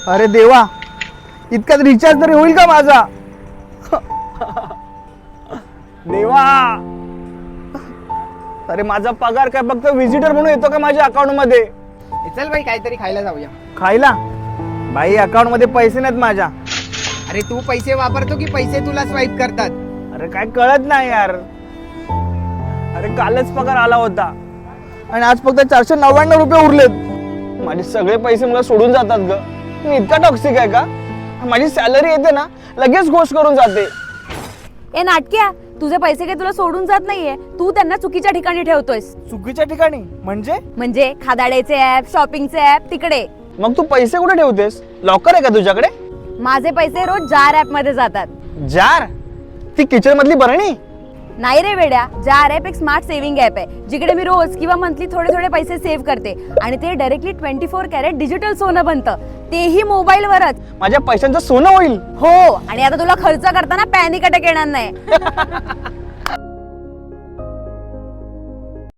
अरे देवा, इतक्यात रिचार्ज तरी होईल का माझा? देवा, अरे माझा पगार काय फक्त विजिटर म्हणून येतो का माझ्या अकाउंट मध्ये? चल भाई काहीतरी खायला जाऊया. खायला? बाई अकाउंट मध्ये पैसे नाहीत माझ्या. अरे तू पैसे वापरतो की पैसे तुला स्वाईप करतात? अरे काय कळत नाही यार. अरे कालच पगार आला होता आणि आज फक्त 499 रुपये उरलेत. माझे सगळे पैसे मला सोडून जातात ग. मी इतका टॉक्सिक आहे का? माझी सॅलरी येते ना लगेच घोष करून जाते. ए नाटक्या, तुझे पैसे काही तुला सोडून जात नाहीये, तू त्यांना चुकीच्या ठिकाणी ठेवतोयस. चुकीच्या ठिकाणी म्हणजे खादाड्याचे ऍप, शॉपिंगचे ऍप तिकडे. मग तू पैसे कुठे ठेवतेस? लॉकर आहे का तुझ्याकडे? माझे पैसे रोज जार ऍप मध्ये जातात. जार? ती किचन मधली बरणी? नाही रे वेड्या, जार ऍप एक स्मार्ट सेव्हिंग ऍप आहे, जिकडे मी रोज किंवा मंथली थोडे थोडे पैसे सेव्ह करते आणि ते डायरेक्टली 24 कॅरेट डिजिटल सोनं बनतं, तेही मोबाईल वरच. माझ्या पैशांचं सोनं होईल. हो, आणि आता तुला खर्च करताना पॅनिक अटॅक येणार नाही.